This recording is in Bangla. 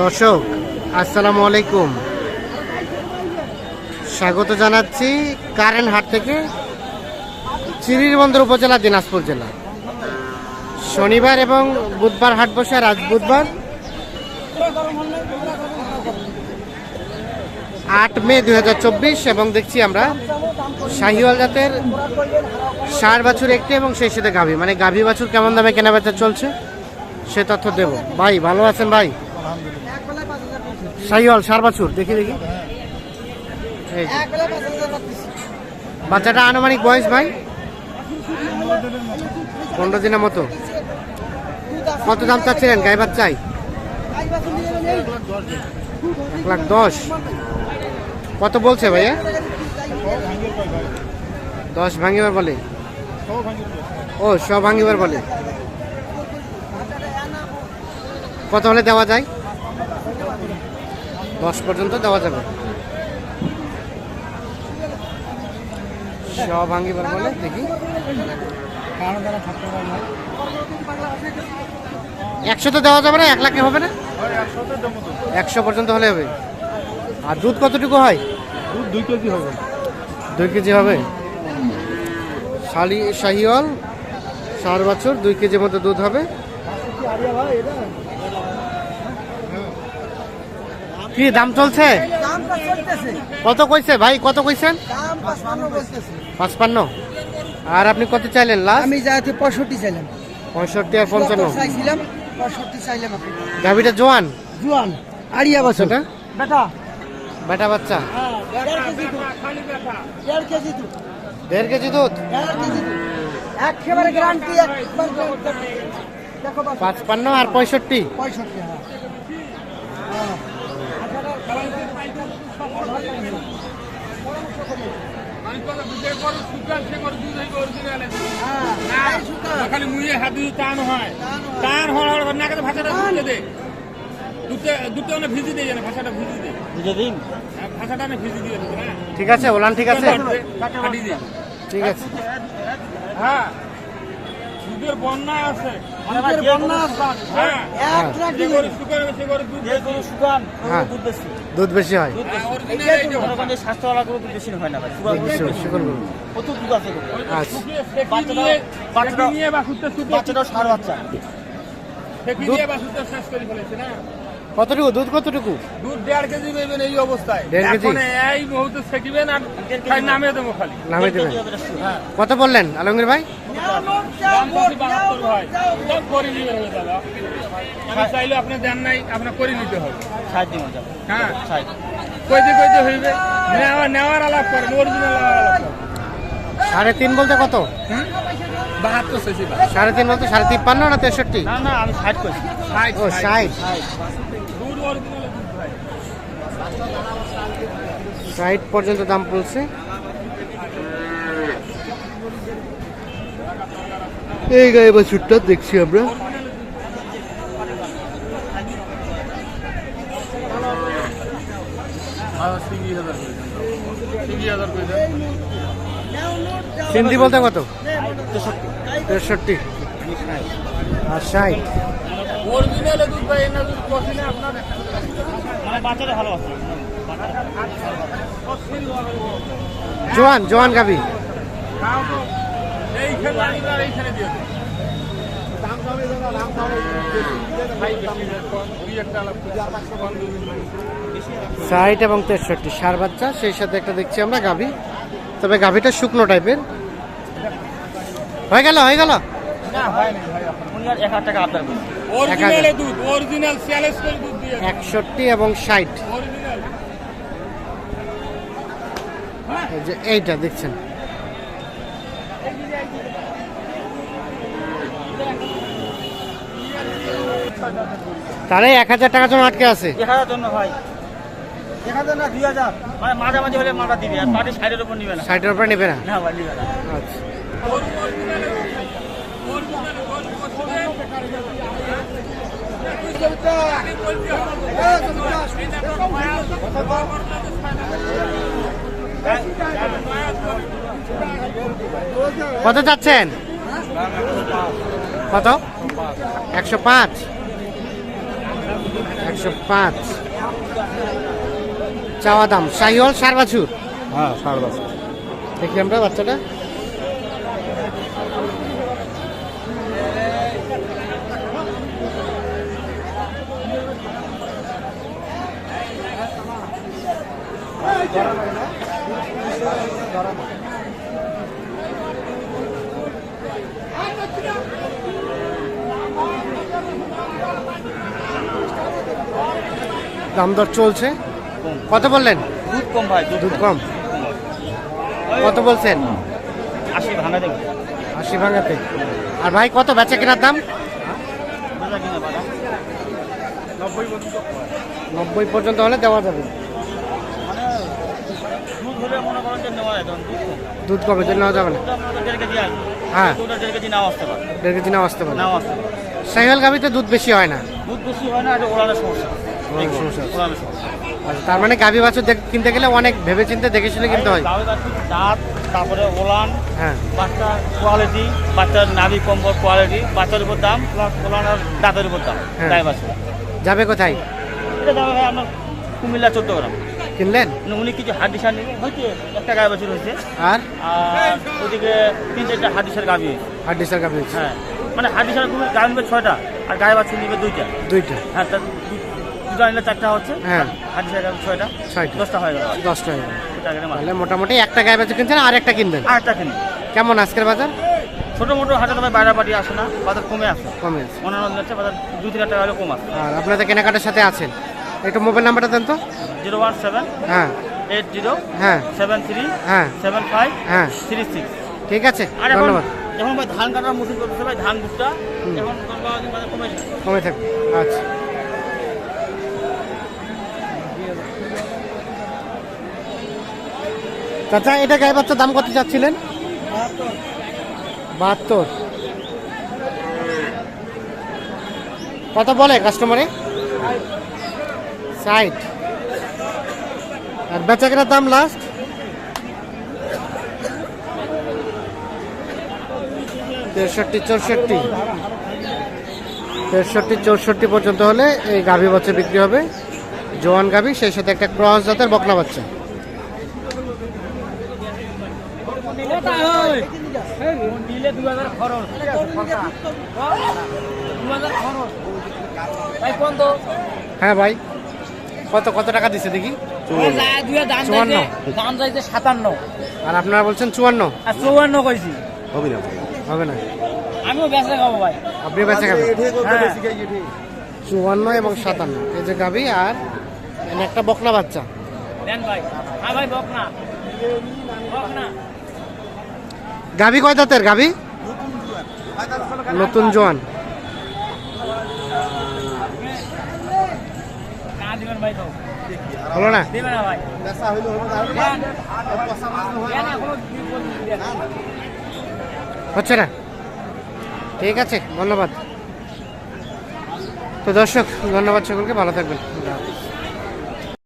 দর্শক আসসালামু আলাইকুম, স্বাগত জানাচ্ছি কারেন্ট হাট থেকে, চিরিরবন্দর উপজেলা, দিনাজপুর জেলা। শনিবার এবং বুধবার হাট বসে, আর আজ বুধবার 8 মে 2024। এবং দেখছি আমরা শাহিওয়াল জাতের ষাঁড় বাছুর একটি এবং সেই সাথে গাভী, মানে গাভী বাছুর কেমন দামে কেনা বেচা চলছে সে তথ্য দেব। ভাই ভালো আছেন ভাই? শাহিওয়াল ষাঁড় বাছুর দেখি দেখি। এই যে। বাচ্চাটা আনুমানিক বয়স ভাই 15 দিনের মতো। কত দাম চাচ্ছিলেন গাই বাচ্চাই? 1,10,000। কত বলছে ভাইয়া? 10 ভাঙিবার বলে। ও 100 ভাঙিবার বলে। কত হলে দেওয়া যায়? 10 পর্যন্ত দেওয়া যাবে। 100 ভাঙিবার বলে, দেখি 100 তো দেওয়া যাবে না, 1 লাখে হবে না? 100 পর্যন্ত হলে হবে। আর দুধ কতটুকু হয়? দুধ 2 কেজি হবে। 2 কেজি হবে। শাহিওয়াল ষাঁড় বাছুর 2 কেজির মতো দুধ হবে। কি দাম চলছে? কত কইছে ভাই, কত কইছেন? 55। আর আপনি কত চাইলেন লাস্ট? আমি যাতে 65 চাইলাম। 65 আর 55 চাইছিলাম, 65 চাইলাম। আপনি গাভীটা জোয়ান? জুয়ান আড়িয়া বাছুরটা বেটা বেটা বাচ্চা। 1.5 কেজি দুধ। 1.5 কেজি দুধ। 1.5 কেজি দুধ একেবারে গ্যারান্টি। একবার দেখো 55 আর 65। 65। খালি মুয়ে হাত দিয়ে টান হয়, টান হওয়ার নাকে ভাষাটা ঢুকে দে, দুটো ভিজি দিয়ে জানে, ভাষাটা ভিজি দে, ভিজে দিন ভাষাটা না ভিজি দিয়ে দেবে না। ঠিক আছে ওলান, ঠিক আছে ঠিক আছে। হ্যাঁ দুধের বন্যা আছে, হ্যাঁ দুধ বেশি হয়। স্বাস্থ্যওয়ালা গরু বেশি হয় না ভাই, শুকর গরু। প্রচুর দুধ আছে। আচ্ছা বাচ্চাটাও ষাঁড় বাচ্চা। কতটুকু দুধ? কতটুকু দুধ? 1.5 কেজি দেবেন এই অবস্থায়। 1.5 কেজি এই মুহূর্তে ছেকিবেন আর নামে দেবো খালি। নামে দেবেন। কত বললেন আলমগীর ভাই? আমি চাইলে আপনি দেন নাই, আপনার করে নিতে হবে। হ্যাঁ 60 কইতে কইতে হইবে, নেওয়ার আলাপ করেন, অরিজিনাল আলাপ করেন। 3.5 বলতে কত? 72 শেষে 3.5 বলতে 53 না 63? না না আমি 60 কইছি। ও 60। দুধ অরিজিনাল দুধ ভাই। 60 পর্যন্ত দাম বলছে। এই গায়ে বাছুরটা দেখছি আমরা। সিন্ধি বলতে কত? 63 আর 60। অরিজিনাল দুধ ভাই, না দুধ কষি না আপনার বাচ্চাটা ভালো আছে। জোয়ান জোয়ান গাভী। এইখানে দিয়ে দেন। 60 এবং 63 ষাঁড় বাচ্চা, সেই সাথে একটা দেখছি আমরা গাভী, তবে গাভীটা শুকনো টাইপের। হয়ে গেল হয়ে গেল। 1000 টাকা আপনার অরিজিনাল দুধ, অরিজিনাল সেলস করে দুধ দিয়ে 61 এবং 60। অরিজিনাল। এই যে এইটা দেখছেন, তাহলে 1000 টাকার জন্য আটকে আছে। 1000 জন্য ভাই, 1000 না 2000, মানে মাঝামাঝি হলে মাথা দিবে, আর পাটি 60 এর উপর নিবে না। 60 এর উপরে নেবে না? না ভাই নিবে না। আচ্ছা কত যাচ্ছেন? কত? 105। 105 চাওয়া দাম। শাহিওয়াল ষাঁড় বাছুর। হ্যাঁ 5.5 দেখি আমরা বাচ্চাটা। দাম দর চলছে। কত বললেন? দুধ কম ভাই, দুধ কম। কত বলছেন? 80 ভাঙা দেবে। 80 ভাঙাতে। আর ভাই কত বেচা কেনার দাম? বেচা কিনা বাবা 90 পর্যন্ত হলে দেওয়া যাবে। মানে দুধ হলে মনে করেন যে নেওয়া যায়, তখন দুধ কমে জন্য নেওয়া যাবে না। দুধ আপনার 1.5 কেজি আসবে। হ্যাঁ। দুধটা 1.5 কেজি নাও আসতে পারে। 1.5 কেজি নাও আসতে পারে। নাও আসতে পারে। শাহিওয়াল গাভীতে দুধ বেশি হয় না। দুধ বেশি হয় না, এটা ওলানের সমস্যা। ওলানের সমস্যা। ওলানের সমস্যা। আচ্ছা, তার মানে গাভী বাছুর কিনতে গেলে অনেক ভেবে চিন্তে দেখে শুনে কিনতে হয়। গাভী বাছুর দাঁত, তারপরে ওলান, হ্যাঁ। বাচ্চার কোয়ালিটি, বাচ্চার নাভি কম্বল কোয়ালিটি, বাচ্চার উপর দাম প্লাস ওলানের দাঁতের উপর দাম। হ্যাঁ। গাই বাছুর যাবে কোথায়? এটা যাবে ভাই আপনার কুমিল্লা 14 গ্রাম। কিনলেন? উনি কিছু হাড্ডিসার নিয়ে হয়েছে, একটা গাই বাছুর হয়েছে, আর আর ওদিকে 3-4টা হাড্ডিসার গাভী হয়েছে। হাড্ডিসার গাভী হচ্ছে। হ্যাঁ, মানে হাড্ডিসার গাভী নিবে 6টা আর গাই বাছুর নিবে 2টা। 2টা। হ্যাঁ, তার দুটো নিলে 4টা হচ্ছে। হ্যাঁ। হাড্ডিসার গাভী 6টা, 6টা। 10টা হয়ে গেল। 10টা হয়ে গেল। টাকা মাল তাহলে মোটামুটি একটা গায়ে বাছুর কিনছেন আর একটা কিনবেন। আর একটা কিনি। কেমন আজকের বাজার? ছোটো মোটো হাজার টাকা বাইরে পাটি আসে না, বাজার কমে আসে। কমে আছে। অন্যান্য দিন বাজার 2-3 টাকা হলে কম আসে। আর আপনাদের কেনাকাটার সাথে আছেন, একটু মোবাইল নাম্বারটা দেন তো। 017 হ্যাঁ 80 হ্যাঁ 73 হ্যাঁ 75 হ্যাঁ 36। ঠিক আছে, আর এখন ধন্যবাদ। এখন ভাই ধান কাটার মুসিন করতেছে ভাই, ধান দুধটা এখন বাজার কমে যায়। কমে থাকবে। আচ্ছা, চাচা এটা গায়ে বাচ্চার দাম কত চাচ্ছিলেন? 72। কত বলে কাস্টমারে? 60। আর বেচা কেনার দাম লাস্ট? 63, 64 পর্যন্ত হলে এই গাভী বাচ্চা বিক্রি হবে। জোয়ান গাভী, সেই সাথে একটা ক্রস জাতের বকনা বাচ্চা। নিলে 2000 খরচ, 2000 খরচ ভাই। কোন তো হ্যাঁ ভাই, কত টাকা দিছে দেখি? 54। দাম চাইছে 57 আর আপনারা বলছেন 54। আর 54 কইছি। হবে না, আমিও বেচা খাবো ভাই। আপনি বেচা খাবেন। হ্যাঁ। 54 এবং 57 এই যে গাভী, আর এখানে একটা বকনা বাচ্চা। দেন ভাই। হ্যাঁ ভাই, বকনা বকনা। গাভী কয় দাঁতের গাভী? নতুন জোয়ান। না দিবেন ভাই, তো হলো না? দিবেন না ভাই। হচ্ছে না? ঠিক আছে, ধন্যবাদ। তো দর্শক, ধন্যবাদ সকলকে, ভালো থাকবেন।